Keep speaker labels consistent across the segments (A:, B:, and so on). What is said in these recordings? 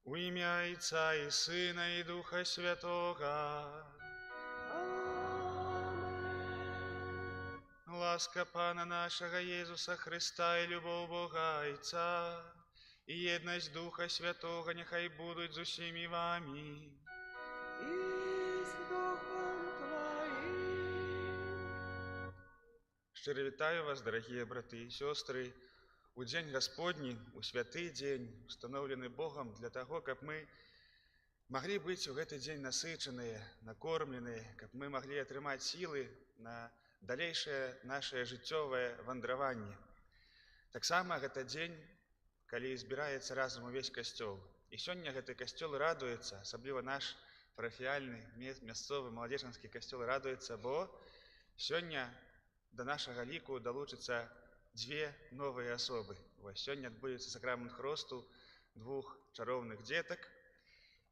A: У ім'я Отця і Сина, і Духа Святого. Ласка Пана нашого Єсуса Христа, і любов Бога Отця, і єдність Духа Святого, нехай будуть з усіми вами.
B: І з Духом Твоїм.
A: Щиро вітаю вас, дорогі брати і сестри, у День Господний, у святый день, установленный Богом для того, как мы могли быть в этот день насыченные, накормленные, как мы могли атрымаць силы на далейшее наше жыццёвае вандраванне. Таксама гэта дзень, калі збіраецца разам увесь касцёл. І сёння гэты касцёл радуецца, асабліва наш парафіяльны мясцовы маладзечанскі касцёл радуецца, бо сёння да нашага ліку далучыцца две новыя асобы. Вось сёння адбудзецца сакрамент хросту двух чароўных дзетак.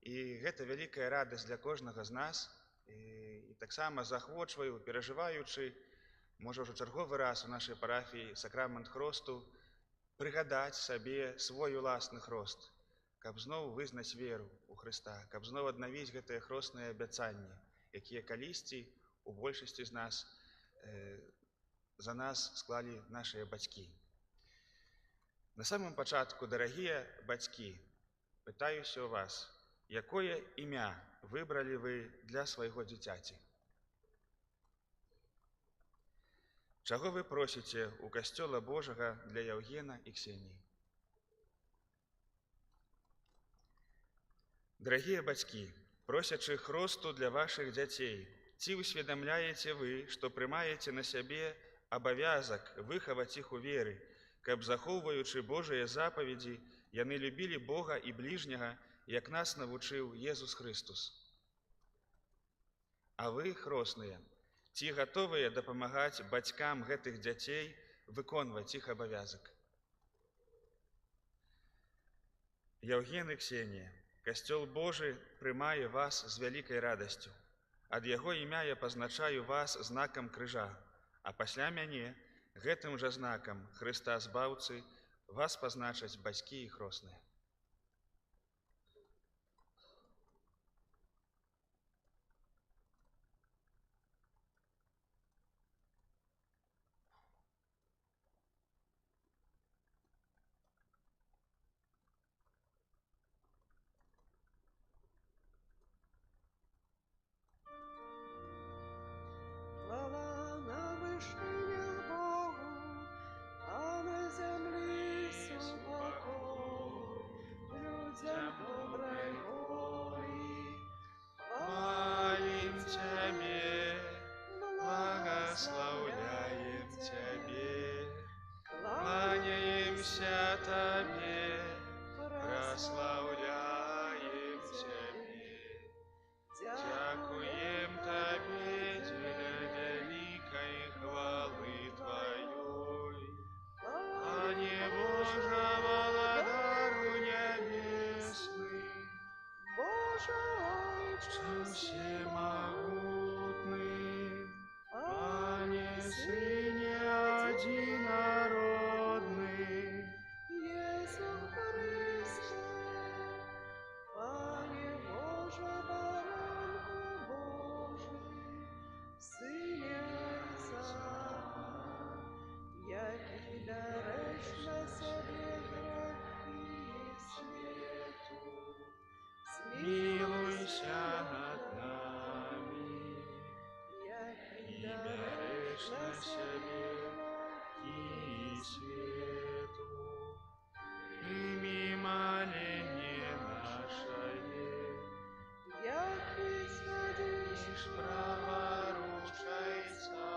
A: І гэта вялікая радасць для кожнага з нас. І таксама заахвочваю, перажываючы, можа ўжо чарговы раз у нашай парафіі сакрамент хросту, прыгадаць сабе свой уласны хрост, каб зноў вызнаць веру ў Хрыста, каб зноў аднавіць гэтыя хросныя абяцанні, якія калісьці у большасці з нас за нас склалі нашыя бацькі. На самым пачатку, дарагія бацькі, пытаюся ў вас, якое імя выбралі вы для свайго дзіцяці? Чаго вы просіце ў касцёла Божага для Яўгена і Ксеніі? Дарагія бацькі, просячы хросту для вашых дзяцей, ці усведамляеце вы, што прымаеце на сябе абавязак выхаваць іх у веры, каб, захоўваючы Божыя запаведзі, яны любілі Бога і бліжняга, як нас навучыў Езус Хрыстус? А вы, хросныя, ці гатовыя дапамагаць бацькам гэтых дзяцей выконваць іх абавязак? Яўген і Ксенія, касцёл Божы прымае вас з вялікай радасцю. Ад яго імя я пазначаю вас знакам крыжа, а пасля мяне гэтым жа знакам Хрыста Збаўцы вас пазначаць бацькі і хросныя.
B: Хвала на вишнях Богу, а на землі супокой, людям доброй волі.
A: Хвалим Тебе, благословляем Тебе, кланяемся Тебе, прославляем Тебе. Дякуем Тебе для великой хвалы Твоей. Пане Божа, владару небесный,
B: Боже, Отче
A: всемогутный, Пане Сыне одинородный,
B: Иису Христе, Пане Боже, Баранку Божий, Сыне Отца, який дареш на собі грехи світу,
A: смилуйся над нами
B: який
A: и берешь на себе и свету. Прими моление наше,
B: який садиш
A: лишь праворучайся,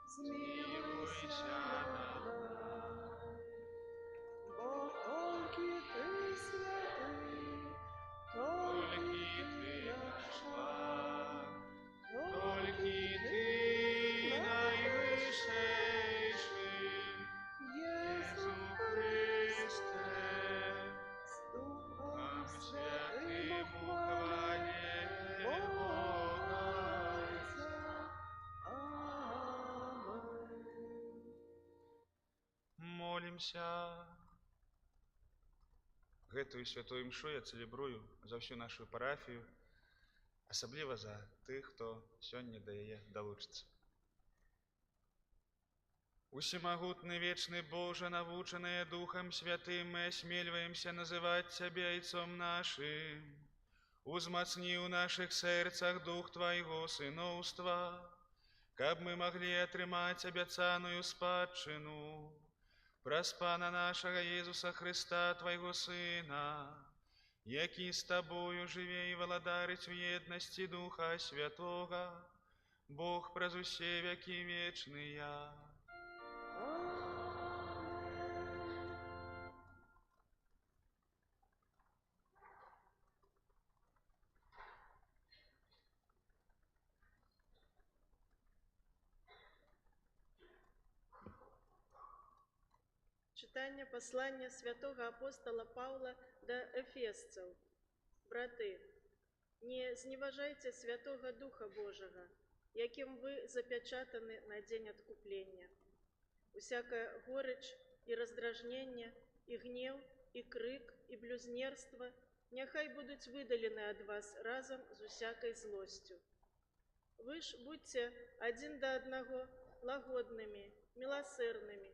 B: змилуйся над нами. Бо тільки ти святий,
A: только
B: тільки
A: Ты
B: ти
A: наш
B: наш
A: благ,
B: Бог,
A: только
B: тільки
A: Ты наивысший,
B: Єсу
A: Єсу Христе,
B: з Духом
A: Духом
B: Святим
A: Святим
B: ухвале
A: ухвале
B: Бога
A: Бога.
B: Отця. Аминь.
A: Молимся. Гэтую святую імшу я цэлебрую за всю нашу парафію, асабліва за тых, хто сёння да яе далучыцца. Усемагутны вечны Боже, навучаныя Духам Святым, мы асмельваемся называць Цябе Айцом нашым. Узмацні ў нашых сэрцах дух Твайго сыноўства, каб мы маглі атрымаць абяцаную спадчыну праз Пана нашага Езуса Хрыста, Твайго Сына, які з Табою жыве і валадарыць у еднасці Духа Святога, Бог праз усе вякі вечныя.
C: Читання послання святого апостола Павла до Ефесців. Браты, не зневажайте Святого Духа Божага, яким вы запечатаны на день откупления. Усякая горечь и раздражнение, и гнев, и крик, и блюзнерство няхай будуть выдалены от вас разом з усякой злостью. Вы ж будьте один до одного лагодными, милосердными,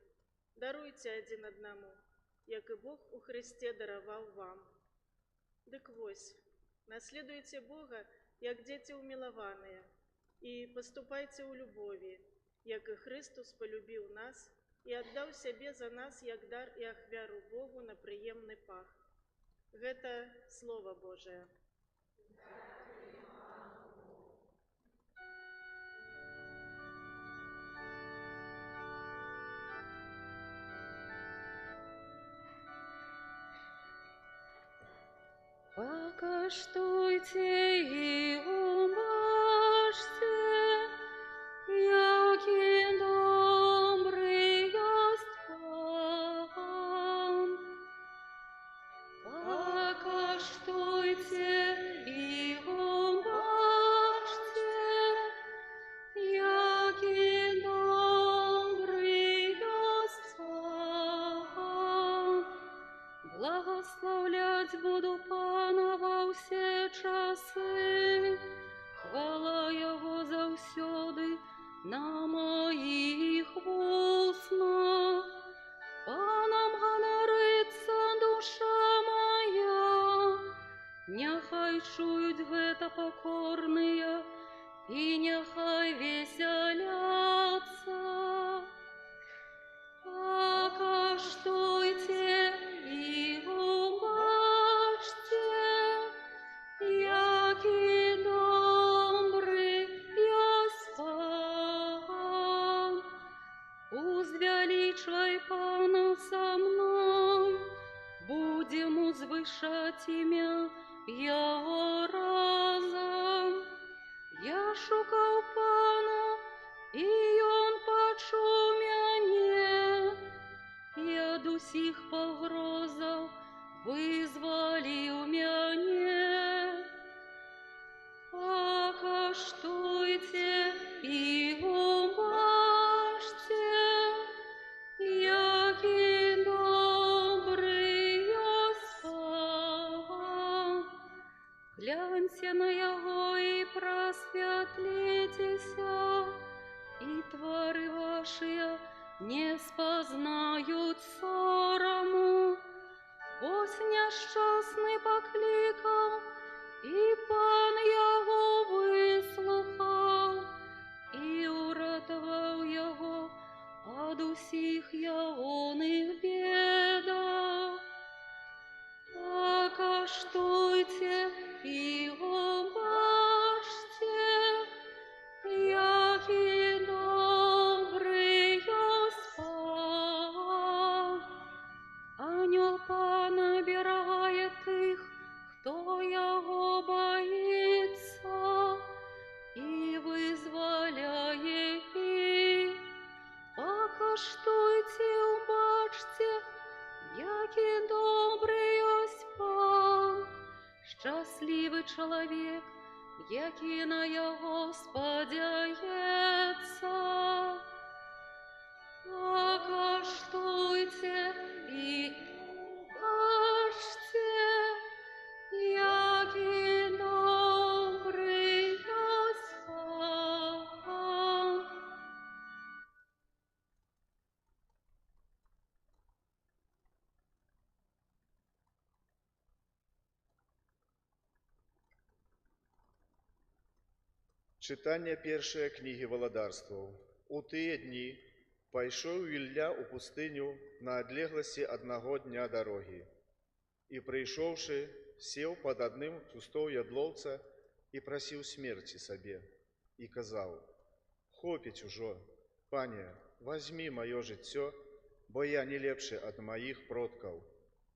C: даруйте один одному, як и Бог у Христе даровал вам. Дык вось, наследуйте Бога, як дети умилованные, и поступайте у любови, як и Христос полюбил нас и отдал себе за нас, як дар и ахвяру Богу на приемный пах. Это Слово Божие.
D: Покаштуйте и умажьте, яки добрый есть Пан. Покаштуйте и умажьте, яки добрый есть Пан. Благословлять буду Пана во все часы, хвала Его завсёды на моих устнах. Паном ганориться душа моя, няхай чують гэта покорные, и няхай веселятся. Покаштуйте и умажьте, яки добрый есть Пан. Узвеличивай Пана со мной, будем узвышать имя Его разом. Я шукал Пана, и Он почув мяне, и от усіх погрозаў вызволил мяне. Покаштуйте и умажьте, яки добрый есть Пан. Гляньте на Его и просветлитеся, и твары ваши не спознают сорому. Вось нещасный покликал, и Пан Его выслухал, и уратовал Его от усіх ягоних бедах. Покаштуйте и умажьте, яки добрый есть Пан. Анёл Пана оберегает их, кто Его боится, и вызволяет их. Покаштуйте, убачьте, яки добрый есть Пан. Щасливый человек, який на Його сподяється. Покаштуйте і бачте, який добрий єсть Пан.
E: Читання першої книги Володарстваў. У тыя дні пайшоў Ілля ў пустыню на адлегласці аднаго дня дарогі. І прыйшоўшы, сеў пад адным кустом ядлоўца і прасіў смерці сабе. І казаў: «Хопіць ужо, пане, вазьмі маё жыццё, бо я не лепшы ад маіх продкаў».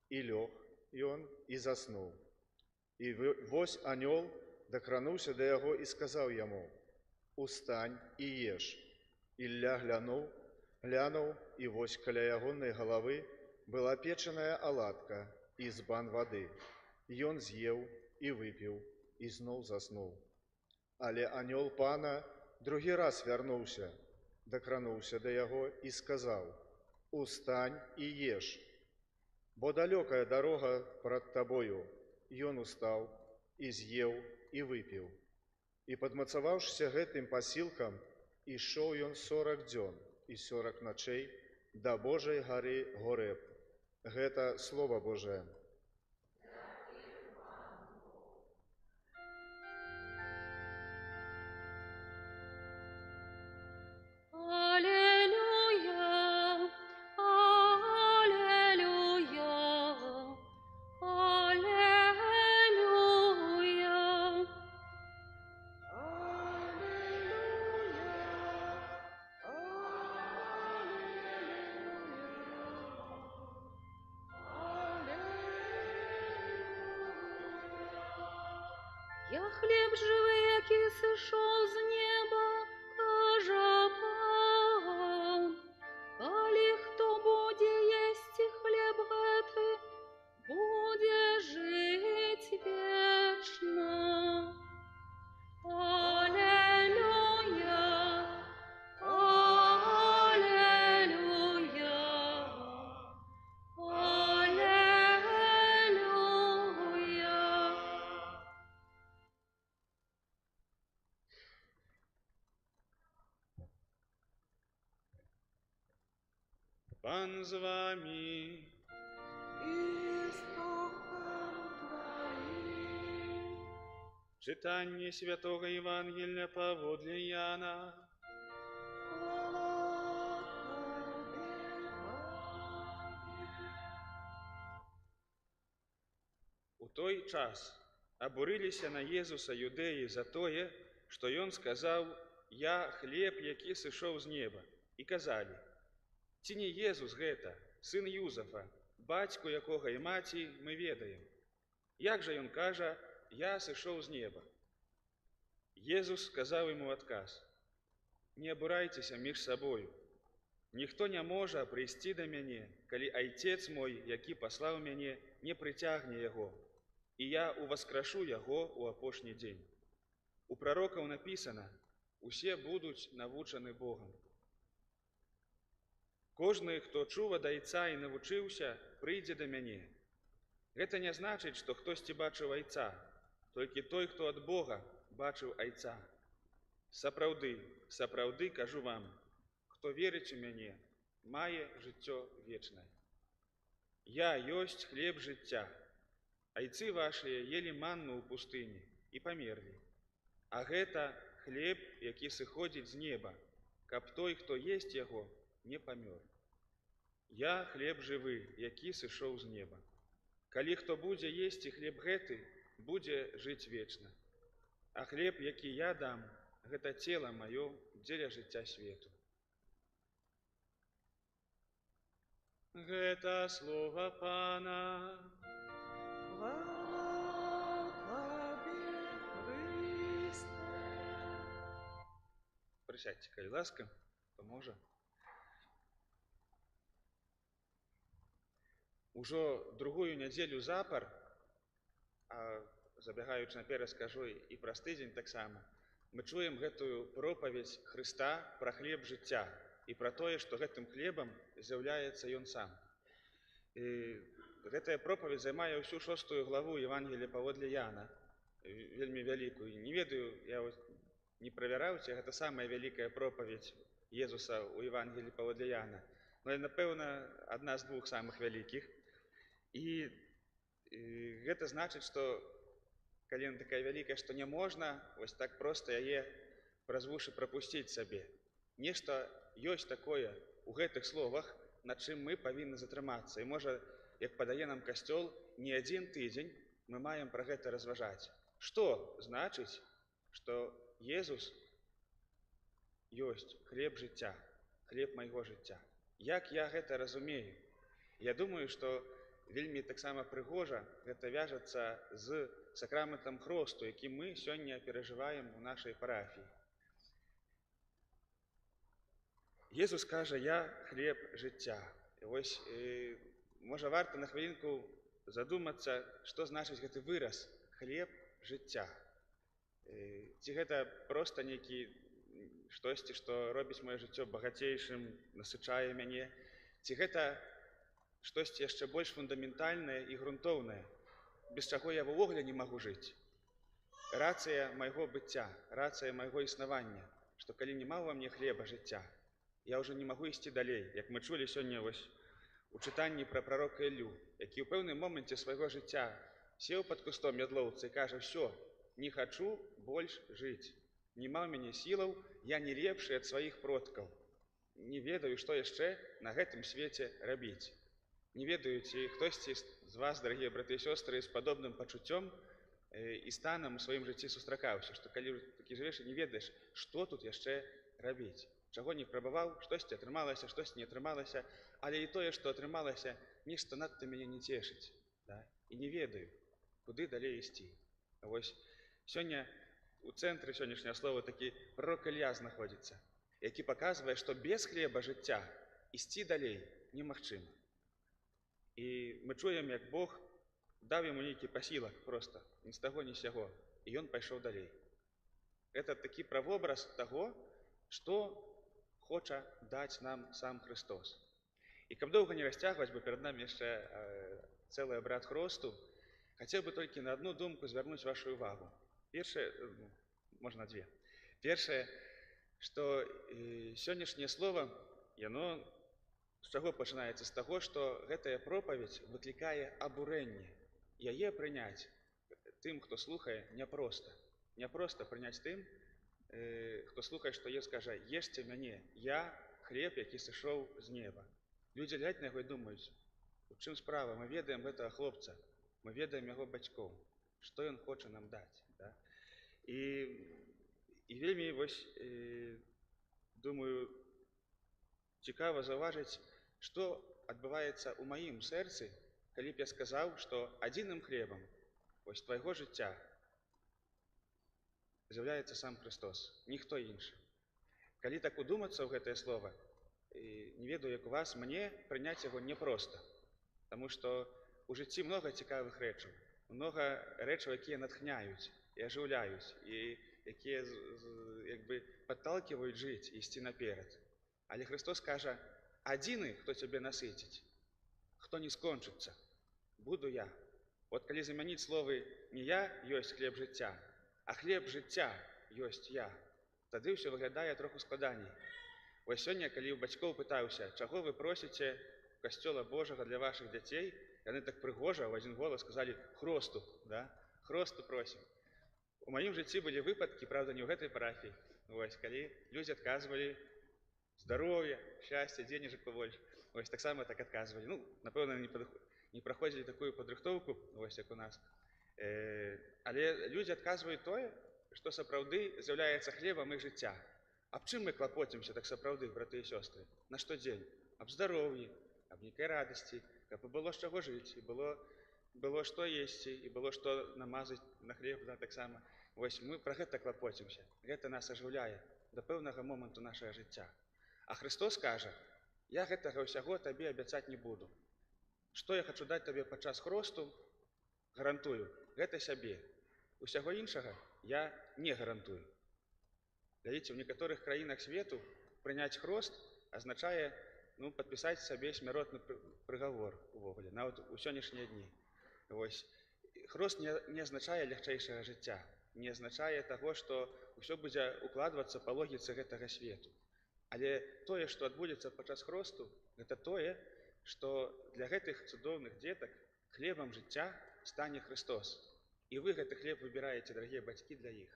E: І лёг ён і заснуў. І вось анёл дакрануўся да яго і сказаў яму: «Устань і еш». Ілля глянуў, і вось каля ягонай галавы была печаная аладка і збан вады. Ён з'еў і выпіў, і зноў заснуў. Але анёл пана другі раз вярнуўся, дакрануўся да яго і сказаў: «Устань і еш, бо далёкая дарога прад табою». Ён устаў і з'еў і выпіў. І падмацаваўшыся гэтым пасілкам, ішоў ён 40 дзён і 40 начэй да Божай гары Горэб. Гэта Слова Божае.
D: Аллилуйя, аллилуйя, аллилуйя. Я хлеб живий, який сишов з неба, каже Пан. Коли хто буде єсти хлеб гэты, буде жить вечно. Аллилуйя, аллилуйя, аллилуйя.
A: Пан з вами. Читання Святого Євангелія паводле Яна. У той час абурыліся на Езуса юдэі за тое, што ён сказаў: «Я хлеб, які сышоў з неба», і казалі: «Ці не Езус гэта, сын Юзафа, бацьку якога і маці мы ведаем? Як жа ён кажа: «Я сышоў з неба»?» Езус сказаў ім у адказ: «Не абурайцеся між сабою. Ніхто не можа прыйсці да мяне, калі Айцец мой, які паслаў мяне, не прыцягне яго, і я уваскрашу яго ў апошні дзень. У прарокаў напісана: усе будуць навучаны Богам. Кожны, хто чуў ад Айца і навучыўся, прыйдзе да мяне. Гэта не значыць, што хтосьці бачыў Айца, толькі той, хто ад Бога бачыў Айца. Сапраўды, сапраўды кажу вам, хто верыць у мяне, мае жыццё вечнае. Я ёсць хлеб жыцця. Айцы вашыя елі манну ў пустыні і памерлі. А гэта хлеб, які сыходзіць з неба, каб той, хто есць яго, не памёр. Я хлеб жывы, які сышоў з неба. Калі хто будзе есці хлеб гэты, будзе жыць вечна. А хлеб, які я дам, гэта цела маё дзеля жыцця свету». Гэта слова Пана. Присядьте, калі ласка, паможа. Ужо другую нядзелю запар, а забягаючы наперад скажу і праз тыдзень таксама, мы чуем гэтую пропаведзь Хрыста пра хлеб жыцця і пра тое, што гэтым хлебам з'яўляецца ён сам. І гэтая пропаведзь займае ўсю 6 главу Евангелія паводле Яна, вельмі вялікую. Не ведаю, я не правяраў, ці гэта самая вялікая пропаведзь Езуса ў Евангеліі паводле Яна, але, напэўна, адна з двух самых вялікіх. І гэта значыць, што калі яна такая вялікая, што не можна вось так проста яе праз вушы прапусціць сабе. Нешта ёсць такое ў гэтых словах, над чым мы павінны затрымацца. І можа, як падае нам касцёл, не адзін тыдзень мы маем пра гэта разважаць. Што значыць, што Езус ёсць хлеб жыцця, хлеб майго жыцця? Як я гэта разумею? Я думаю, што вельмі таксама прыгожа гэта вяжацца з сакраментам хросту, які мы сёння перажываем у нашай парафіі. Езус кажа: «Я хлеб жыцця». І можа, варта на хвілінку задумацца, што значыць гэты выраз хлеб жыцця. Ці гэта проста нейкі штосьці, што робіць маё жыццё багацейшым, насычае мяне, ці гэта штосьці яшчэ больш фундаментальнае і грунтоўнае, без чаго я ўвогуле не магу жыць. Рацыя майго быцця, рацыя майго існавання, што калі няма ва мне хлеба жыцця, я ўжо не магу ісці далей, як мы чулі сёння вось у чытанні пра прарока Іллю, які ў пэўным моманце свайго жыцця сеў пад кустом ядлоўца і кажа: «Всё, не хачу больш жыць. Няма ў мяне сілаў, я не лепшы ад сваіх продкаў. Не ведаю, што яшчэ на гэтым свеце рабіць». Не ведаю, ці хтосьці з вас, дарагія браты і сёстры, з падобным пачуццём і станам у сваім жыцці сустракаўся, што калі такі жывеш і не ведаеш, што тут яшчэ рабіць. Чаго не прабаваў, штосьці атрымалася, штосьці не атрымалася, але і тое, што атрымалася, нешта надта мяне не цешыць, да? І не ведаю, куды далей ісці. Вось сёння у цэнтры сённяшняга слова такі пророк Ілля знаходзіцца, які паказвае, што без хлеба жыцця ісці далей немагчыма. І мы чуем, як Бог даў яму нейкі пасілак проста, ні з таго, ні з сяго, і ён пайшоў далей. Гэта такі правобраз таго, што хоча даць нам сам Христос. І каб доўга не расцягваць, бо перад намі яшчэ цэлы абрад хросту, хацеў бы толькі на адну думку звярнуць вашу увагу. Першае, можна дзве. Першае, што сённяшняе слова, яно з чаго пачынаецца? З таго, што гэтая пропаведь выклікае абурэнне. Яе прыняць тым, хто слухае, няпроста. Няпроста прыняць тым, хто слухае, што Jesús кажа: «Ешце мяне, я хлеб, які сышоў з неба». Людзі глядзяць на яго і думаюць: у чым справа? Мы ведаем гэтага хлопца, мы ведаем яго бацькоў, што ён хоча нам даць. Да? І вельмі, вось, думаю, цікава заўважыць, што адбываецца ў маім сэрцы, калі б я сказаў, што адзіным хлебам вось твайго жыцця з'яўляецца сам Христос, ніхто іншы. Калі так удумацца ў гэтае слова, не ведаю, як у вас, мне прыняць яго непроста, таму што у жыцці многа цікавых рэчаў, многа рэчаў, якія натхняюць і ажыўляюць, і якія падталківаюць жыць, ісці наперад. Але Христос кажа: адзіны, хто цябе насыціць, хто не скончыцца, буду я. От калі замяніць словы не я ёсць хлеб жыцця, а хлеб жыцця ёсць я, тады ўсё выглядае троху складаней. Вось сёння, калі ў бацькоў пытаўся, чаго вы просіце касцёла Божага для вашых дзяцей, яны так прыгожа ў адзін голас сказалі: хросту, да? Хросту просім. У маім жыцці былі выпадкі, правда, не ў гэтай парафіі, вось, калі людзі адказвалі: здароўя, шчасце, денежак побольш. Вось таксама так адказвалі. Ну, напэўна, не праходзілі такую падрыхтоўку, вось як у нас. Але людзі адказваюць тое, што сапраўды з'яўляецца хлебам іх жыцця. Аб чым мы клапоцімся так сапраўды, браты і сёстры? На штодзень? Аб здароўі, аб нейкай радасці, каб было з чаго жыць, і было што есці, і было што намазаць на хлеб, да, таксама. Вось мы пра гэта клапоцімся. Гэта нас ажыўляе да пэўнага моманту нашага жыцця. А Христос кажа: я гэтага ўсяго табе абяцаць не буду. Што я хачу даць табе падчас хросту, гарантую, гэта сябе. Усяго іншага я не гарантую. Глядзіце, у некаторых краінах свету прыняць хрост азначае падпісаць сабе смяротны прыгавор увогуле, нават у сённяшнія дні. Вось. Хрост не азначае лягчэйшага жыцця, не азначае таго, што ўсё будзе укладвацца па логіцы гэтага свету. Але тое, што адбудзецца падчас хросту, гэта тое, што для гэтых цудоўных дзетак хлебам жыцця стане Христос. І вы гэты хлеб выбіраеце, дарагія бацькі, для іх.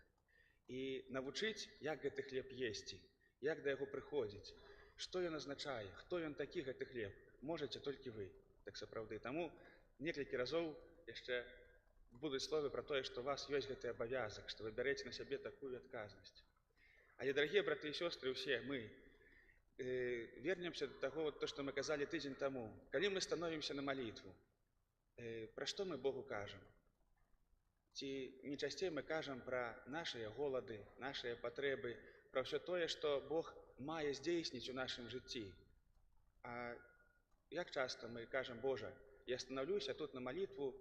A: І навучыць, як гэты хлеб есці, як да яго прыходзіць, што ён азначае, хто ён такі, гэты хлеб, можаце толькі вы, так сапраўды. Таму некалькі разоў яшчэ будуць словы пра тое, што у вас ёсць гэты абавязак, што вы бярэце на сябе такую адказнасць. Але, дарагія браты і сёстры, усе мы вернемся да таго, што мы казалі тыдзень таму. Калі мы становімся на малітву, пра што мы Богу кажам? Ці не часцей мы кажам пра нашыя голады, нашыя патрэбы, пра ўсё тое, што Бог мае здзейсніць у нашым жыцці. А як часта мы кажам: Божа, я станаўлюся тут на малітву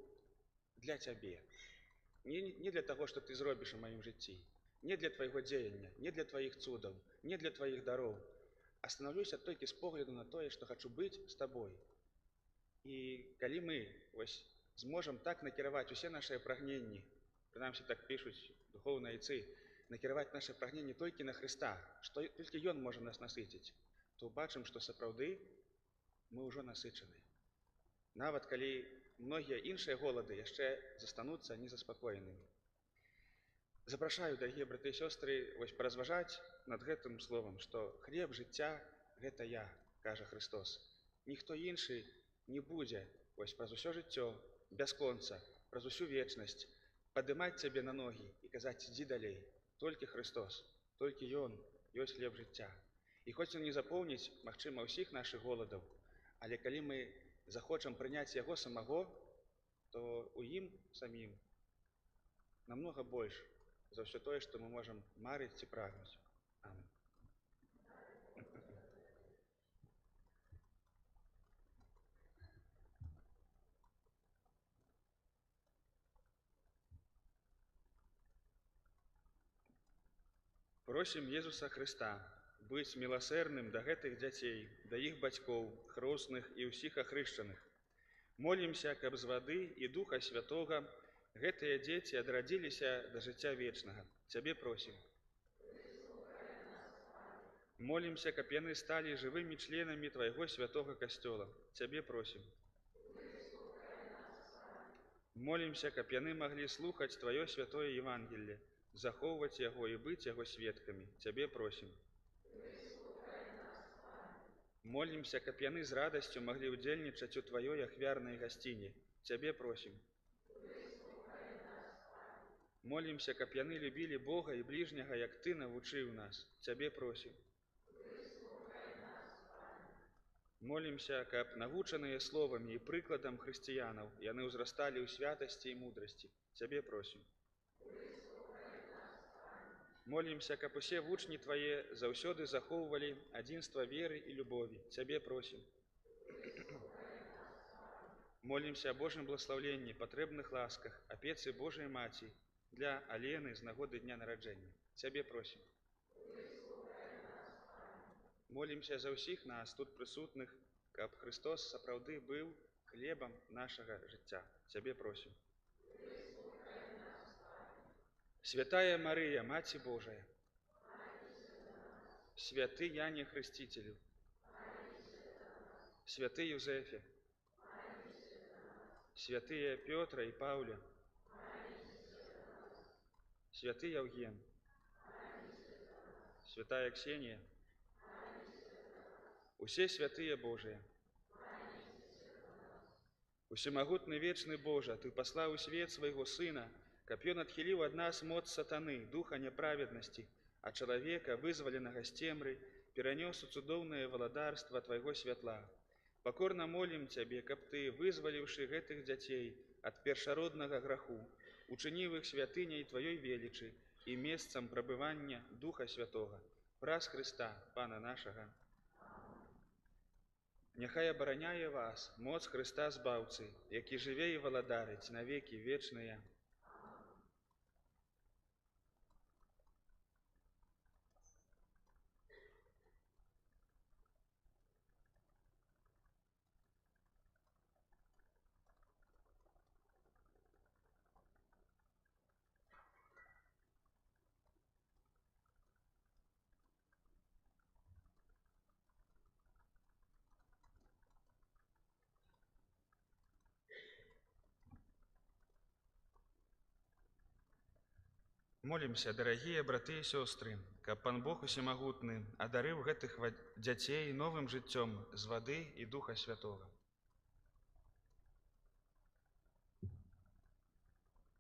A: для Цябе. Не для таго, што ты зробіш у маім жыцці, не для твайго дзеяння, не для тваіх цудаў, не для тваіх дароў, а станаўлюся толькі з погляду на тое, што хачу быць з табой. І калі мы зможам так накіраваць усе нашыя прагненні, прынамсі так пішуць духоўныя айцы, накіраваць нашы прагненні толькі на Хрыста, што толькі Ён можа нас насыціць, то бачым, што сапраўды мы ўжо насычаны. Нават калі многія іншыя голады яшчэ застануцца незаспакоенымі. Запрашаю, дарагія браты і сёстры, паразважаць над гэтым словам, што хлеб жыцця – гэта я, кажа Христос. Ніхто іншы не будзе праз усё жыццё, бясконца, праз усю вечнасць падымаць цябе на ногі і казаць «ідзі далей». Толькі Христос, толькі Ён ёсць хлеб жыцця. І хоць Ён не запоўніць, магчыма, ўсіх нашых голадаў, але калі мы захочам прыняць Яго самого, то ў ім самім намнога больш за ўсё тое, што мы можам марыць ці прагнуць. Амин. Просім Езуса Хрыста быць міласэрным да гэтых дзяцей, да іх бацькоў, хросных і ўсіх ахрышчаных. Молімся, каб з вады і Духа Святога гэтыя дзеці адрадзіліся да жыцця вечнага. Цябе просім. Молімся, каб яны сталі жывымі членамі Твайго святога касцёла. Цябе просім. Молімся, каб яны маглі слухаць Тваё святое Евангелле, захоўваць яго і быць яго сведкамі. Цябе просім. Молімся, каб яны з радасцю маглі ўдзельнічаць у Тваёй ахвярнай гасціне. Цябе просім. Молімся, каб яны любілі Бога і бліжняга, як Ты навучыў нас. Цябе просім. Молімся, каб навучаныя словамі і прыкладам хрысціянаў яны ўзрасталі ў святасці і мудрасці. Цябе просім. Молімся, каб усе вучні Твае заўсёды захоўвалі адзінства веры і любові. Цябе просім. Молімся о Божым благословенні, патрэбных ласках, апецы Божай Маці для Алены з нагоды дня нараджэння. Цябе просім. Молімся за ўсіх нас, тут прысутных, каб Христос сапраўды быў хлебам нашага жыцця. Цябе просім. Святая Марыя, Маці Божая, святы Яне Хрысцителю, святы Юзефе, святые Пётра и Пауля, святый Евген, святая Ксения, усе святые Божие. Усемагутны вечны Божа, Ты паслаў у свет свайго Сына, каб Ён адхіліў ад нас моц сатаны, духа няправеднасці, а чалавека, вызваленага з цемры, перанёс у цудоўнае валадарства Твайго святла. Пакорна молім Цябе, каб Ты, вызваліўшы гэтых дзяцей ад першароднага граху, учыніў іх святыняй Тваёй велічы і месцам прабывання Духа Святога, праз Хрыста, Пана нашага. Няхай абараняе вас моц Хрыста Збаўцы, які жыве і валадарыць навекі вечныя. Молімся, дарагія браты і сёстры, каб Пан Бог усемагутны адарыў гэтых дзяцей новым жыццём з вады і Духа Святога.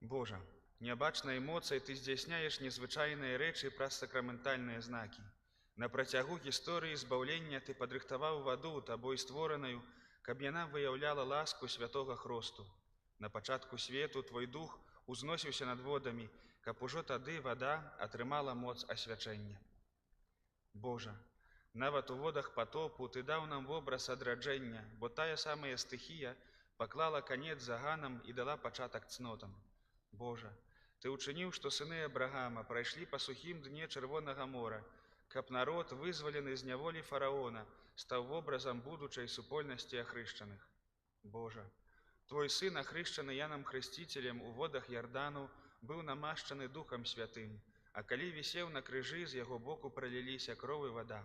A: Божа, нябачнай моцай Ты здзяйсняеш незвычайныя рэчы праз сакраментальныя знакі. На працягу гісторыі збаўлення Ты падрыхтаваў ваду Табой створаную, каб яна выяўляла ласку святога хросту. На пачатку свету Твой дух узносіўся над водамі, каб ужо тады вада атрымала моц асвячэння. Божа, нават у водах патопу Ты даў нам вобраз адраджэння, бо тая самая стыхія паклала канец заганам і дала пачатак цнотам. Божа, Ты учыніў, што сыны Абрагама прайшлі па сухім дне Чырвонага мора, каб народ, вызвалены з няволі фараона, стаў вобразам будучай супольнасці ахрышчаных. Божа, Твой сын, ахрышчаны Янам Хрысціцелем у водах Ярдану, быў намашчаны Духам Святым, а калі вісеў на крыжы, з яго боку праліліся кров і вада.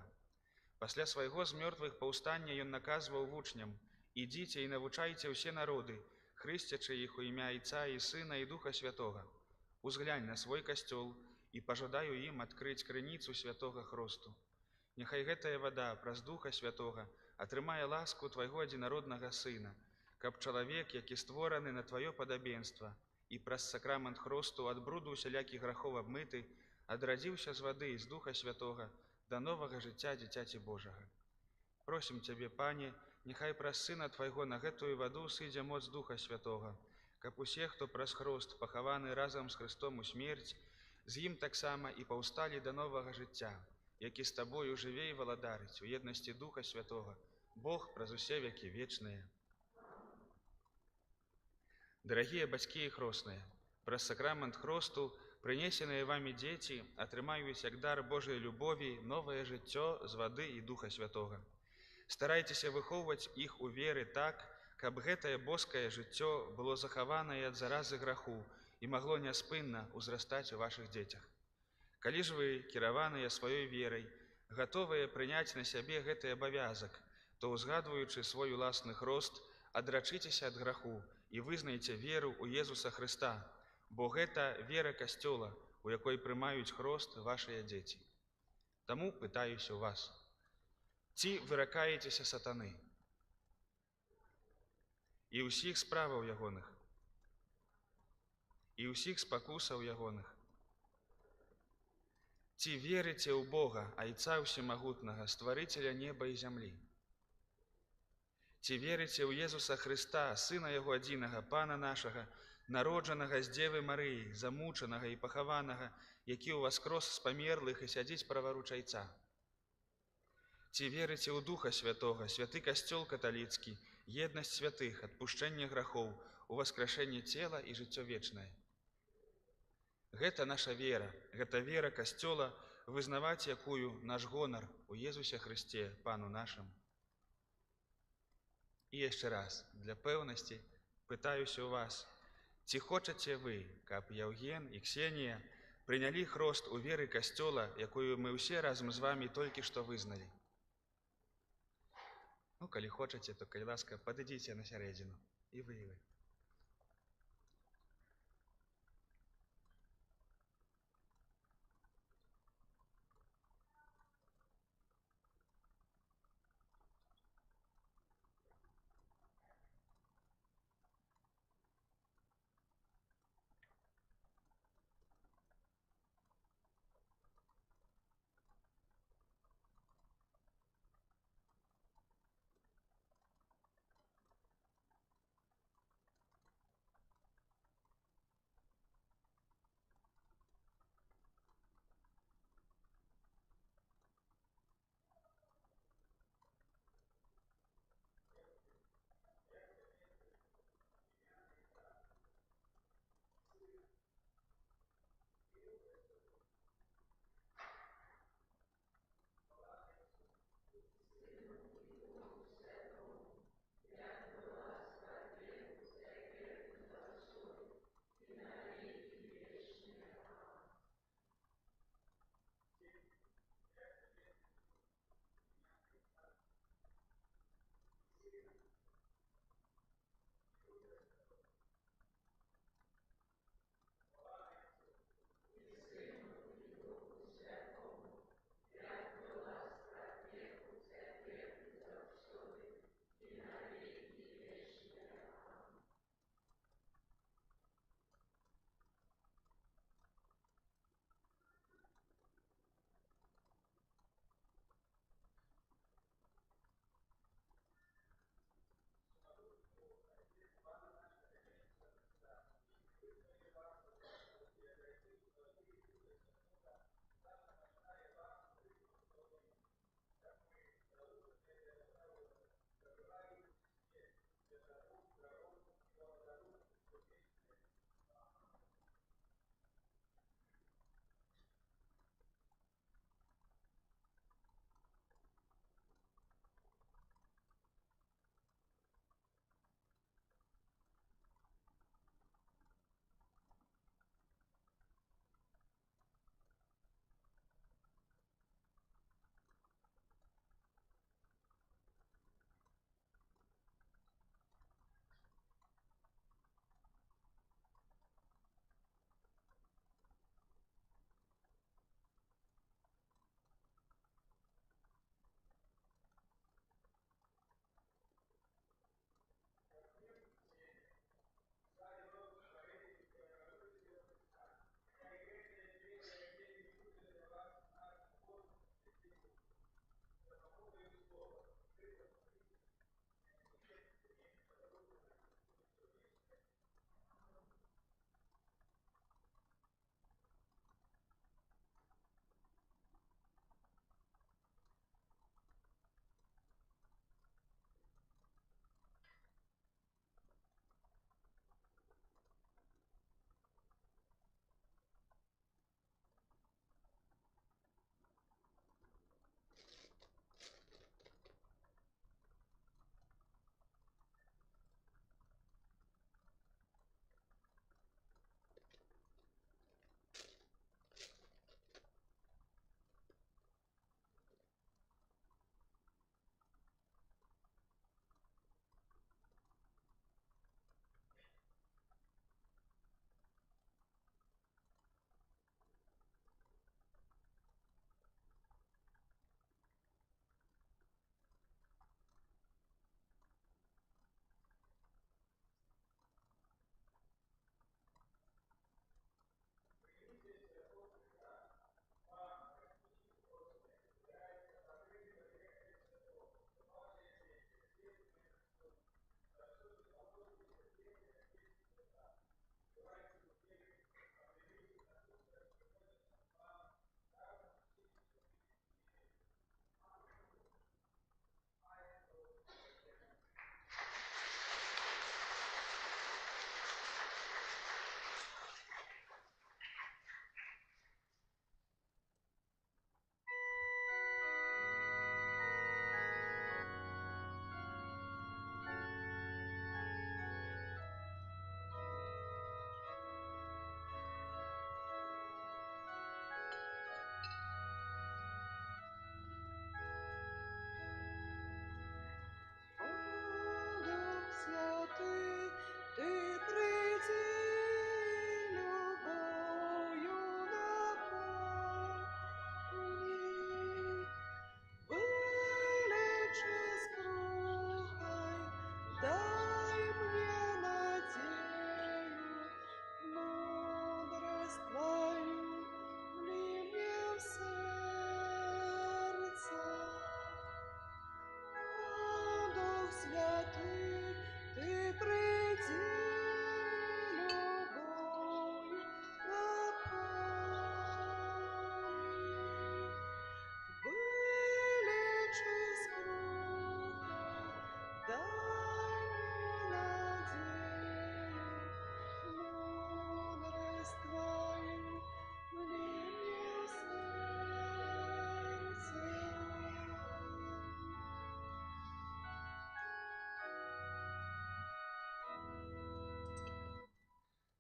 A: Пасля свайго з мёртвых паўстання ён наказваў вучням: «Ідзіце і навучайце ўсе народы, хрысцячы іх у імя Айца і Сына і Духа Святога. Узглянь на свой касцёл і пажадаю ім адкрыць крыніцу святога хросту. Няхай гэтая вада праз Духа Святога атрымае ласку Твайго адзінароднага Сына, каб чалавек, які створаны на Тваё падабенства і праз сакрамент хросту ад бруду усялякіх грахоў абмыты, адрадзіўся з вады і з Духа Святога да новага жыцця дзіцяці Божага. Просім Цябе, Пане, няхай праз Сына Твайго на гэтую ваду сыдзе моц Духа Святога, каб усе, хто праз хрост пахаваны разам з Христом у смерць, з ім таксама і паўсталі да новага жыцця, які з Табою жыве і валадарыць у еднасці Духа Святога, Бог праз усе векі вечныя. Дарагія бацькі і хросныя, праз сакрамент хросту прынесеныя вамі дзеці атрымаюць як дар Божай любові новае жыццё з вады і Духа Святога. Старайцеся выхоўваць іх у веры так, каб гэтае боскае жыццё было захаванае ад заразы граху і магло няспынна ўзрастаць у вашых дзецях. Калі ж вы, кіраваныя сваёй верай, гатовыя прыняць на сябе гэты абавязак, то, узгадваючы свой уласны хрост, адрачыцеся ад граху і вызнайце веру ў Езуса Хрыста, бо гэта вера Касцёла, у якой прымаюць хрост вашыя дзеці. Таму пытаюся ў вас: ці выракаецеся сатаны і ўсіх справаў ягоных, і ўсіх спакусаў ягоных? Ці верыце ў Бога, Айца Усемагутнага, Стварыцеля неба і зямлі? Ці верыце ў Езуса Хрыста, Сына Яго адзінага, Пана нашага, народжанага з Дзевы Марыі, замучанага і пахаванага, які ўваскрос з памерлых і сядзіць праваруч Айца? Ці верыце ў Духа Святога, святы Касцёл каталіцкі, еднасць святых, адпушчэнне грахоў, уваскрашэнне цела і жыццё вечнае? Гэта наша вера, гэта вера Касцёла, вызнаваць якую наш гонар у Езусе Хрысце, Пану нашым. І яшчэ раз, для пэўнасці, пытаюся ў вас: ці хочаце вы, каб Яўген і Ксенія прынялі хрост у веры Касцёла, якую мы ўсе разам з вамі толькі што вызналі? Ну, калі хочаце, то, калі ласка, падыдзіце на сярэдзіну. І вы, і вы.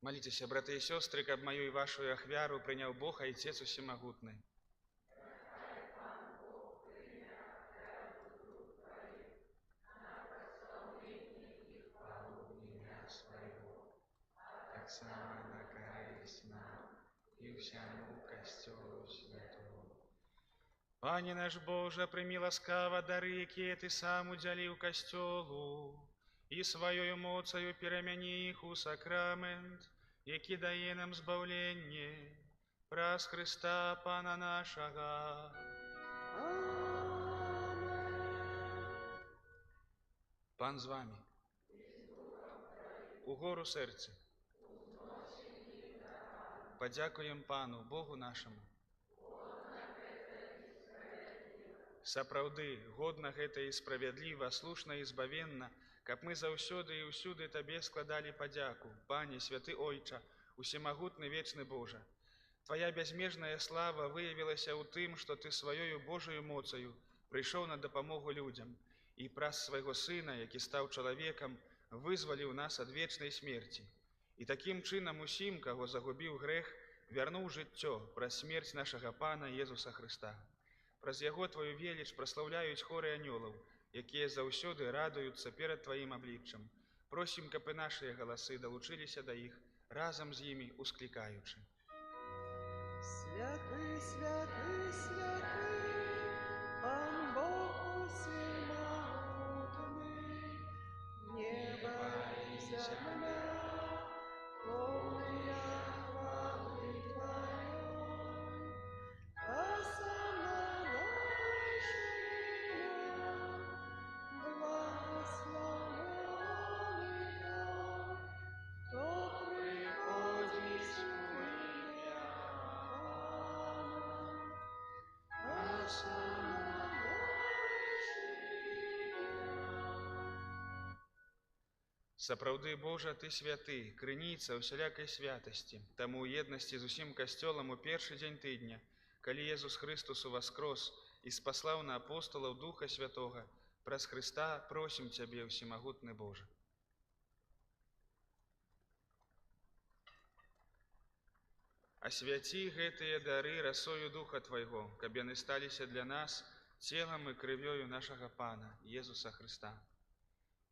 A: Молитесь, браты и сестры, каб мою и вашу ахвяру принял Бог, Отец Всемогутный. Так само на корысть нам и всему костелу святому. Пане наш Боже, прими ласкаво дары, якія Ты сам удзяліў касцёлу, і сваёю моцаю перамяні іх у сакрамент, які дае нам збаўленне праз Христа Пана нашага. Пан з вами. Угору серце. Подякуем Пану, Богу нашему. Сапраўды, годна гэта і справядліва, слушна і збавенна, каб мы заўсёды і ўсюды Табе складалі падзяку, Пане, святы Ойча, усемагутны вечны Божа. Твая бязмежная слава выявілася ў тым, што Ты сваёю Божаю моцаю прыйшоў на дапамогу людзям і праз свайго Сына, які стаў чалавекам, вызваліў нас ад вечнай смерці. І такім чынам усім, каго загубіў грэх, вярнуў жыццё праз смерць нашага Пана Езуса Хрыста. Праз яго Твою веліч праслаўляюць хоры анёлаў, якія заўсёды радуюцца перад Тваім абліччам. Просім, каб і нашыя галасы далучыліся да іх, разам з імі усклікаючы.
F: Святы, святы, святы, Пан Бог усемогутний, небо и земля, полная хвалы Твоей, осанна благословенный тот, кто приходит в имя Пана, осанна
A: Сапраўды, Божа, Ты святы, крыніца ўсялякай святасці. Таму ў еднасці з усім касцёлам у першы дзень тыдня, калі Езус Христус уваскрос і спаслаў на апостолаў Духа Святога, праз Христа просім Цябе, усемагутны Божа. Асвяці гэтыя дары расою Духа Твайго, каб яны сталіся для нас целам і крывёю нашага Пана, Езуса Христа.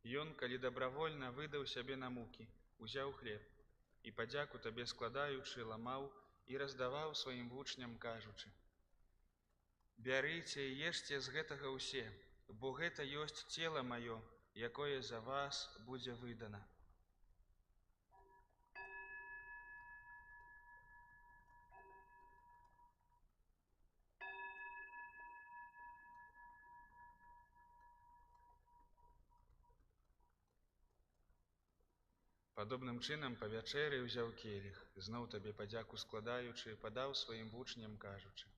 A: Ён, калі дабравольна выдаў сябе на мукі, узяў хлеб і падзяку Табе складаючы, ламаў і раздаваў сваім вучням, кажучы: «Бярыце і ешце з гэтага ўсе, бо гэта ёсць цела маё, якое за вас будзе выдана». Падобным чынам па вячэры ўзяў келіх, зноў Табе падзяку складаючы, падаў сваім вучням, кажучы: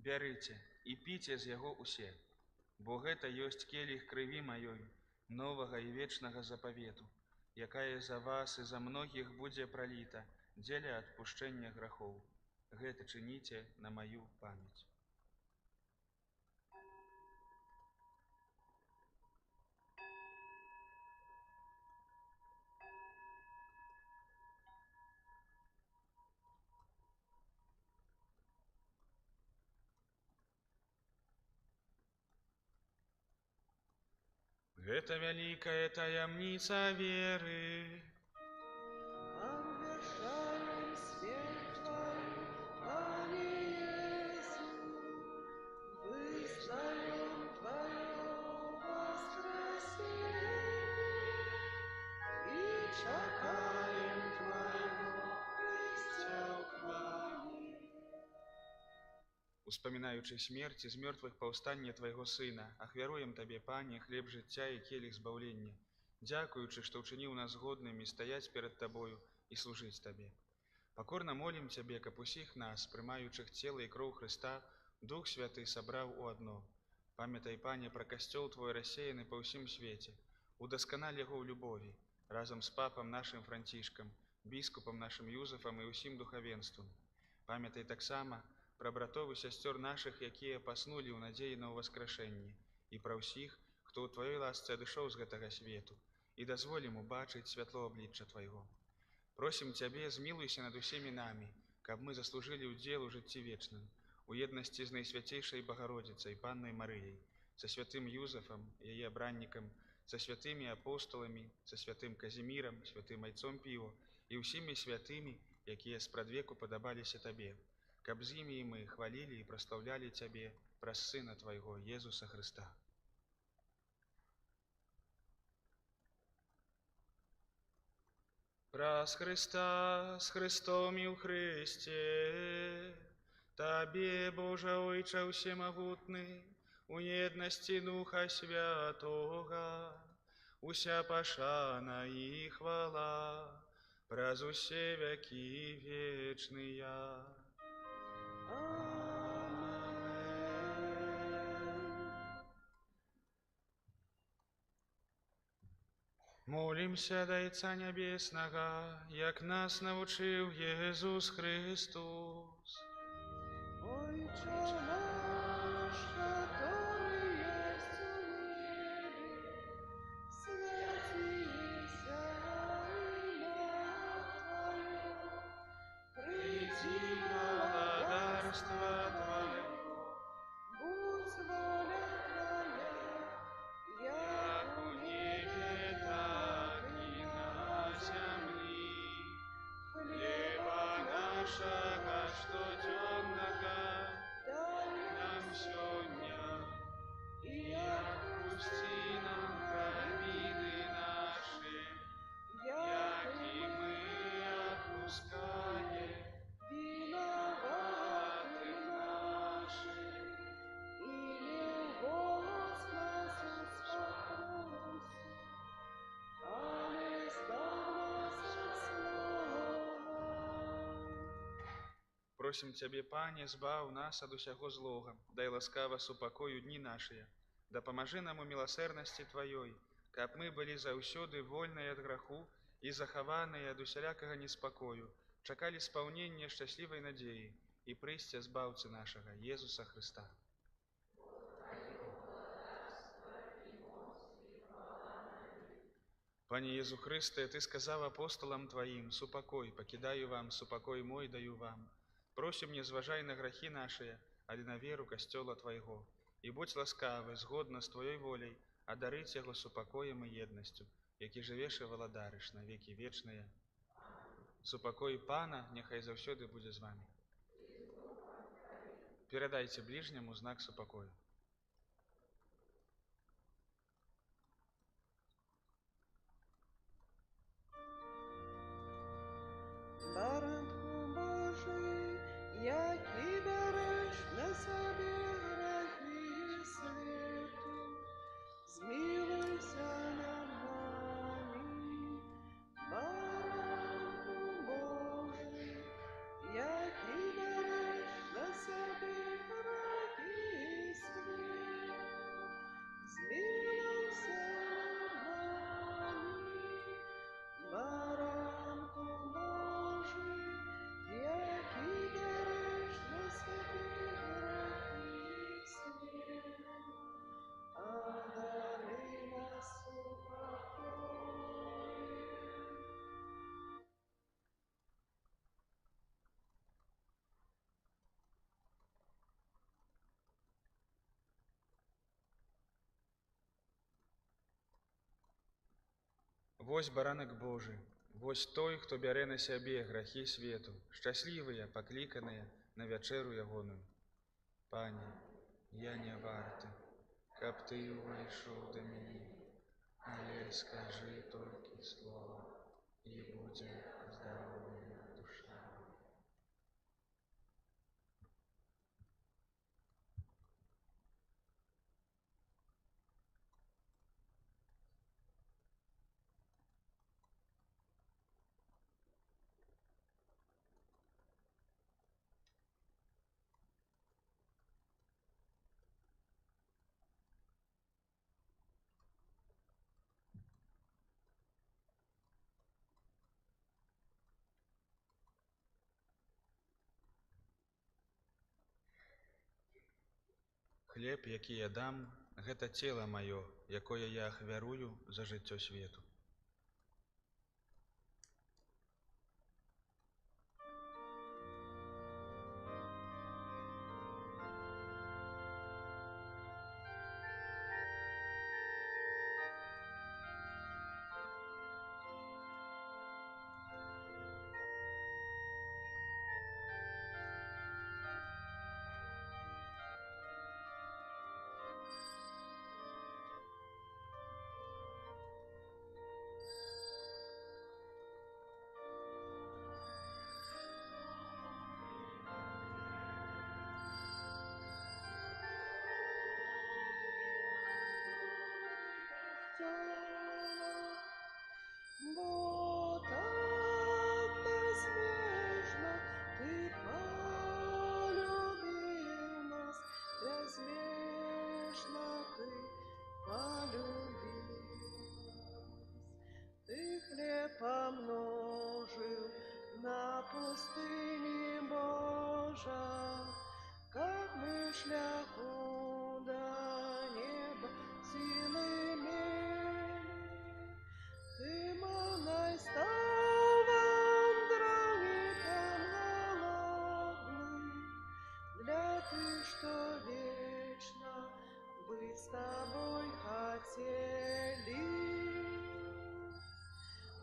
A: «Бярыце і піце з яго ўсе, бо гэта ёсць келіх крыві маёй, новага і вечнага запавету, якая за вас і за многіх будзе праліта дзеля адпушчэння грахоў. Гэта чыніце на маю памяць». Гэта вялікая таямніца веры.
F: обвешаем смерть Твою, Пане Иису, вызнаем Твое воскресение и чекаем Твоего Христа хвали.
A: Успамінаючы смерць і з мёртвых паўстання Твайго Сына, ахвяруем Табе, Пане, хлеб жыцця і келіх збаўлення, дзякуючы, што ўчыніў нас годнымі стаяць перад Табою і служыць Табе. Пакорна молім Цябе, каб усіх нас, прымаючых цела і кроў Хрыста, Дух Святы сабраў у адно. Памятай, Пане, пра касцёл Твой рассеяны па ўсім свеце, удасканаль яго ў любові, разам з папам нашым Францішкам, біскупам нашым Юзафам і ўсім духавенствам. Памятай таксама пра братоў і сясцёр нашых, якія паснулі ў надзеі на ўваскрашэнне, і пра ўсіх, хто ў Тваёй ласцы адышоў з гэтага свету, і дазволім убачыць святло аблічча Твайго. Просім Цябе, змілуйся над усімі намі, каб мы заслужылі ўдзел у жыцці вечным, у еднасці з Найсвяцейшай Багародзіцай, Паннай Марыяй, са святым Юзафам, яе абраннікам, са святымі апостоламі, са святым Казімірам, святым Айцом Піо і ўсімі святымі, якія спрадвеку падабаліся Табе, каб з імі і мы хвалілі і праслаўлялі Цябе праз Сына Твайго, Езуса Хрыста. Праз Христа, з Христом і ў Христе, Табе, Божа Ойча ўсемагутны, у еднасці Духа Святога, уся пашана і хвала, праз усе вякі вечныя. Молімся да Отца Нябеснага, як нас навучыў Езус Христос.
F: Отче наш, который есть у небе, святися имя Твое, приди
A: Благодарство Твое,
F: будь воля Твоя, як у небе, так и на земли.
A: хлеба нашего штоденного
F: Дай
A: нам сегодня,
F: и
A: и отпусти нам провины наши,
F: як
A: и мы отпускаем
F: виноватым нашим, и не вводь нас в спокус, а не избавь нас от злого.
A: Просім Цябе, Пане, збаў нас ад усяго злога, дай ласкава супакою дні нашыя, дапамажы нам у міласэрнасці Тваёй, каб мы былі заўсёды вольныя ад граху і захаваныя ад усялякага неспакою, чакалі спаўнення шчаслівай надзеі і прыйсця збаўцы нашага, Езуса Хрыста. Пане Езу Христе, Ты сказав апостолам Твоим: «Супокой, покидаю вам, супокой мой даю вам». Просим, не зважай на грехи наши, але на веру Костёла Твоего. И будь ласкавы, згодно с Твоей волей, одарить Его супокоем и едностью, які живеш і валадариш на веки вечные. Супокой Пана нехай заўсёды будзе з вами. Передайте ближнему знак супокою.
F: Баранку Божий, який береш на собі грехи світу, змилуйся над нами. Баранку Божий, який береш на собі грехи світу, змилуйся над нами. Баранку Божий, який береш на собі грехи світу, одари нас супокоєм.
A: Вось баранак Божий, вось той, хто бярэ на сябе грахі свету, шчаслівыя, пакліканыя на вячэру ягоную. Пане, я не варты, каб Ты увайшоў да мяне, але скажы толькі слова, і будзе здаровая душа. Хлеб, які я дам, гэта цела маё, якое я ахвярую за жыццё свету.
F: костёла. Бо так безмежно Ты полюбил нас, безмежно Ты полюбил нас. Ты хлеб помножил на пустыне Божа, как мы шляху до неба силы имели. Ты маной стал вандровником голодным, для ты, что вечно быть с тобой хотели.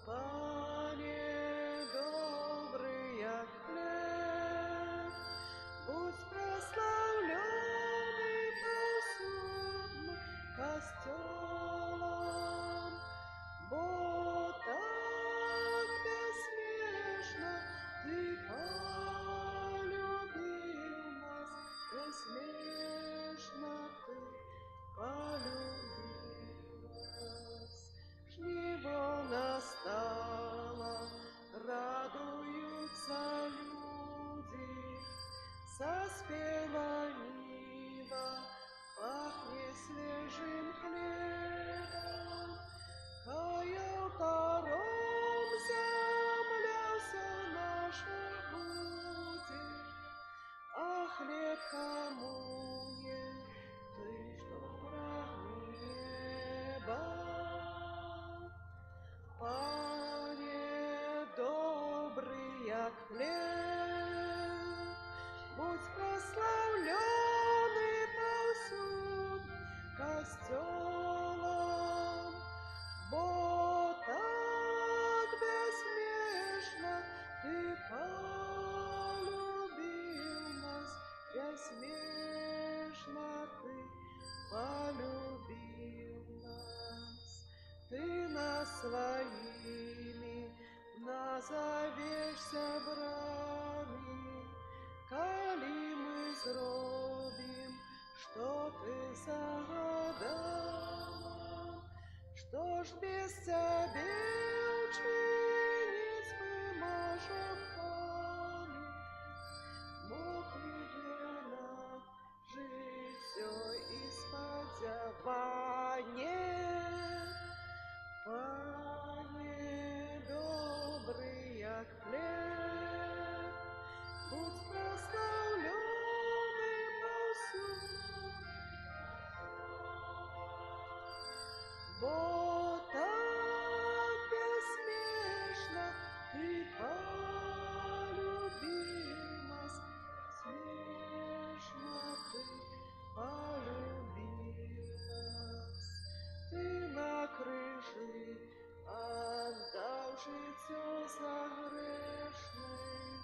F: Пане добрый, як хлеб, будь прославленный повсюдно костелом. Бо так безмежно Ты полюбил нас, безмежно Ты полюбил нас. Жниво настало, радуются люди, соспела нива, пахнет свежим хлебом. Хай алтаром земля вся наша будет, а хлеб коммуне Ты, что прагни неба. Пане добрый, як хлеб, будь прославленный повсюд костелом. Бо так безмежно Ты полюбил нас, безмежно Ты полюбил нас. Ты нас своими назовешься брами, коли мы зробим, что Ты загадал. Что ж без Тебе учинить мы можем поле? Бог велел жить все исподявание. Пане добрый, як хлеб, будь прославленный повсюд. Бо так безмежно Ты полюбил нас, безмежно Ты полюбил нас. Ты на крыжи отдал життя за грешных,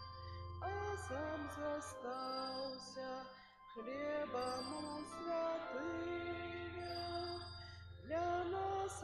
F: а сам зостался хлебом у святых. Для нас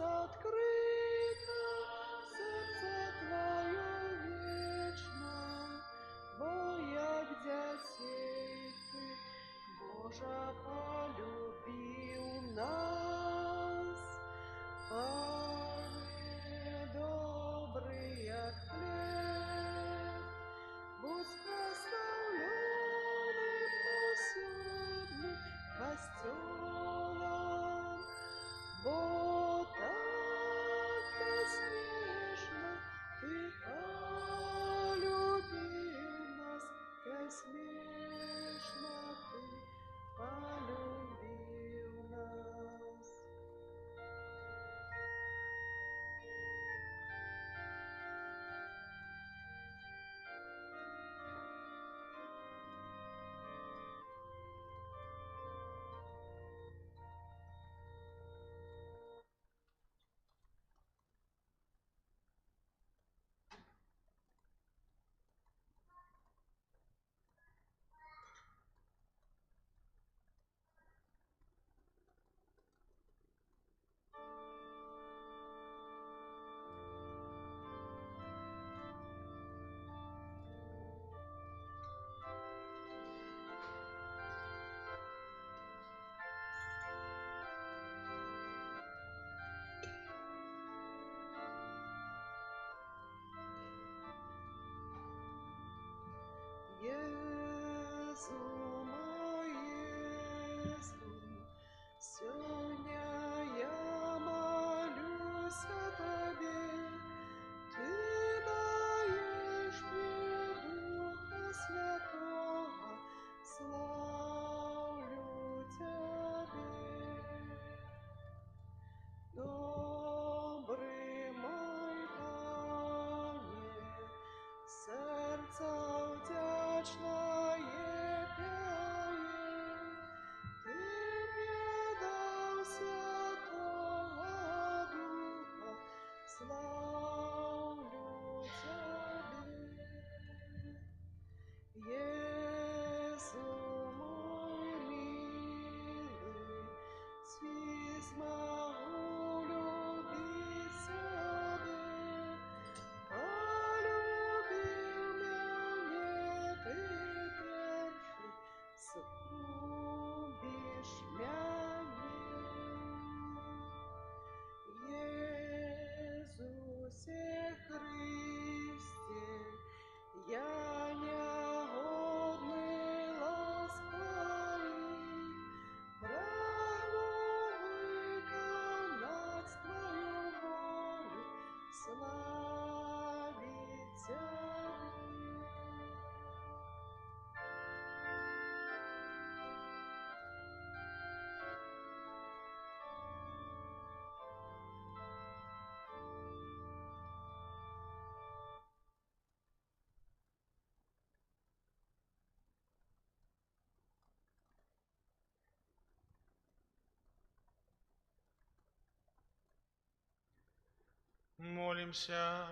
A: Молимся.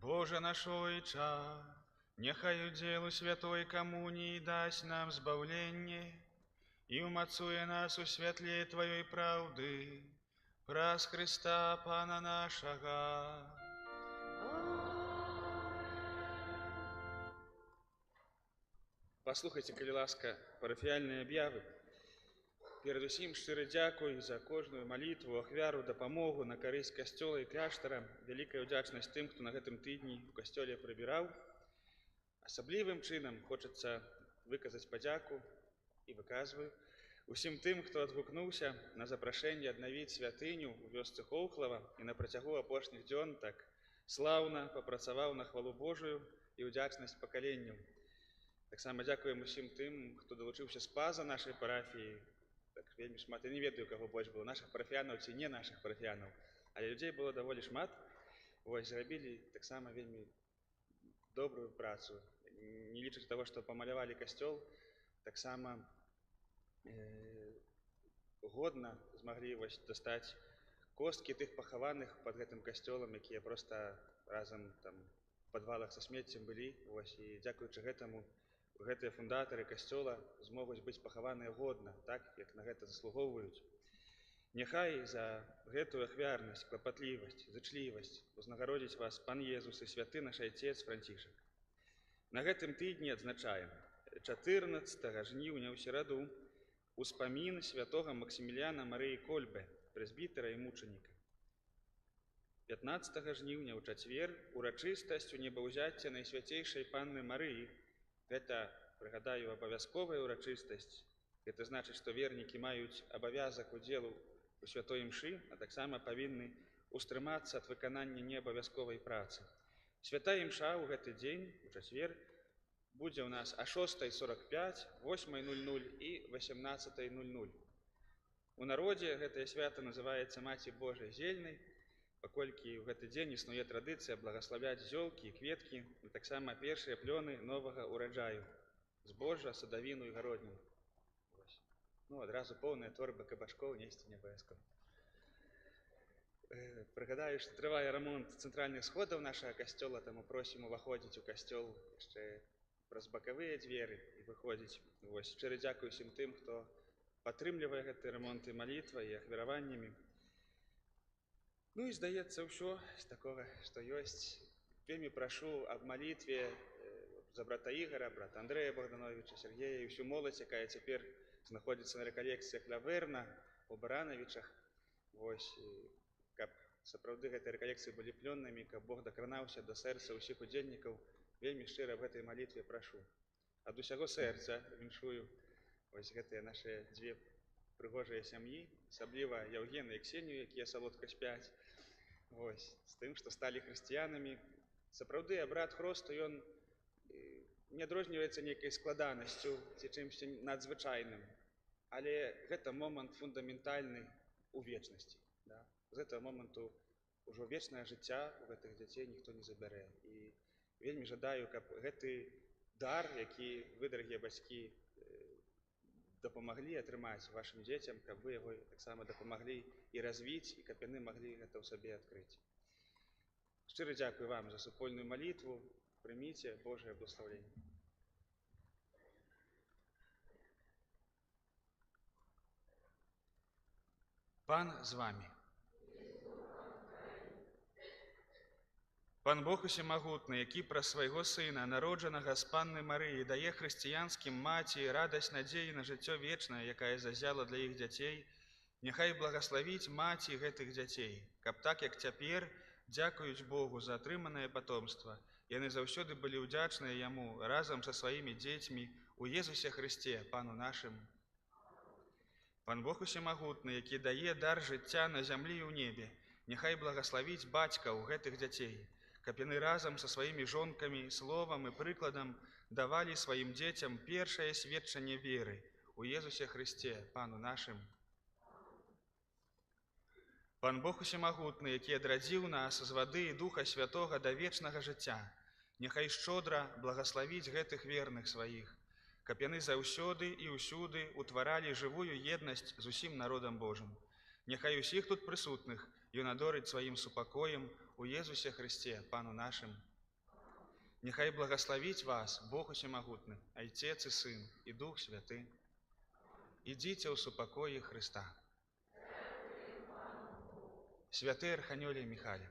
A: Боже наш Ойча, нехай удел у святой коммунии дасть нам збавление и умацуе нас у святле Твоей правды, праз Христа Пана нашага. Паслухайце, калі ласка, парафіяльныя аб'явы. Перадусім шчыры дзякуй за кожную малітву, ахвяру, дапамогу на карысць касцёла і кляштара. Вялікая ўдзячнасць тым, хто на гэтым тыдні у касцёле прыбіраў. Асаблівым чынам хочацца выказаць падзяку і выказваю усім тым, хто адгукнуўся на запрашэнне аднавіць святыню ў вёсцы Хоўхлава і на працягу апошніх дзён так слаўна папрацаваў на хвалу Божую і ўдзячнасць пакаленняў. Таксама дзякуем усім тым, хто далучыўся з паза нашай парафіі. Так вельмі шмат, я не ведаю, каго больш было, нашых парафіянаў ці не нашых парафіянаў, але людзей было даволі шмат. Вось, зрабілі таксама вельмі добрую працу. Не лічыць таго, што памалявалі касцёл, таксама годна змаглі вось дастаць косткі тых пахаваных пад гэтым касцёлам, якія проста разам там в падвалах са смеццем былі. Вось, і дзякуючы гэтаму гэтыя фундатары касцёла змогуць быць пахаваныя годна, так, як на гэта заслугоўваюць. Няхай за гэтую ахвярнасць, клапатлівасць, зычлівасць узнагародзіць вас Пан Езус і святы наш Айцец Францішак. На гэтым тыдні адзначаем 14 жніўня ў сераду успамін святога Максіміліяна Марыі Кольбе, прэзбітара і мучаніка. 15 жніўня ў чацвер урачыстасць у небаўзяцця Найсвяцейшай Панны Марыі. Гэта, прыгадаю, абавязковая ўрачыстасць. Гэта значыць, што вернікі маюць абавязак удзелу у святой імшы, а таксама павінны устрымацца ад выканання неабавязковай працы. Святая імша ў гэты дзень, у чацвер, будзе ў нас а 6:45, 8:00 і 18:00. У народзе гэтае свята называецца Маці Божай Зельнай, паколькі ў гэты дзень існуе традыцыя благаславляць зёлкі і кветкі, і таксама першыя плёны новага ўраджаю, збожжа, садавіну і гародніну. Ну, адразу поўная торба кабачкоў несці не абавязкова. Прыгадаю, што трывае рамонт цэнтральных сходаў нашага касцёла, таму просім уваходзіць у касцёл яшчэ праз бакавыя дзверы і выходзіць. Вось, шчыры дзякуй усім тым, хто падтрымлівае гэты рамонт і малітвай і ахвяраваннямі. Ну і здаецца ўсё з такога, што ёсць. Вельмі прашу аб малітве за брата Ігора, брата Андрэя Богдановича, Сергея і ўсю моладзь, якая цяпер знаходзіцца на рэкалекцыях ля Верна, у Баранавічах. Вось, каб сапраўды гэтыя рэкалекцыі былі плённымі, каб Бог дакранаўся да сэрца ўсіх удзельнікаў, вельмі шчыра в гэтай малітве прашу. Ад усяго сэрца віншую вось гэтыя нашы дзве прыгожыя сям'і, асабліва Яўгена і Ксенію, якія салодка спяць. Вось, з тым, што сталі хрысціянамі. Сапраўды, абрад хросту, ён не адрозніваецца нейкай складанасцю ці чымсьці надзвычайным, але гэта момант фундаментальны ў вечнасці. Да? З гэтага моманту ўжо вечнае жыцця у гэтых дзяцей ніхто не забярэ. І вельмі жадаю, каб гэты дар, які вы, дарагія бацькі, дапамаглі атрымаць вашым дзецям, каб вы яго таксама дапамаглі і развіць, і каб яны маглі гэта ў сабе адкрыць. Шчыры дзякуй вам за супольную малітву. Прыміце Божае благословенне. Пан з вами. Пан Бог усемагутны, які праз свайго Сына, народжанага з Панны Марыі, дае хрысціянскім маці радасць надзеі на жыццё вечнае, якая зазяла для іх дзяцей, няхай благаславіць маці гэтых дзяцей, каб так, як цяпер, дзякуюць Богу за атрыманае патомства, яны заўсёды былі ўдзячныя Яму разам са сваімі дзецьмі у Езусе Хрысце, Пану нашым. Пан Бог усемагутны, які дае дар жыцця на зямлі і ў небе, няхай благаславіць бацькаў гэтых дзяцей, каб яны разам са сваімі жонкамі, словам і прыкладам давалі сваім дзецям першае сведчанне веры у Езусе Хрысце, Пану нашым. Пан Бог усемагутны, які адрадзіў нас з вады і Духа Святога да вечнага жыцця, няхай шчодра благаславіць гэтых верных сваіх, каб яны заўсёды і ўсюды утваралі жывую еднасць з усім народам Божым. Няхай усіх тут присутних ён адорить сваім супакоем у Єзусе Христе, Пану нашим. Нехай благословить вас Бог Усемогутный, Отец и Сын и Дух Святый. Идите у супокоя Христа. Святый Архангеле Михаиле,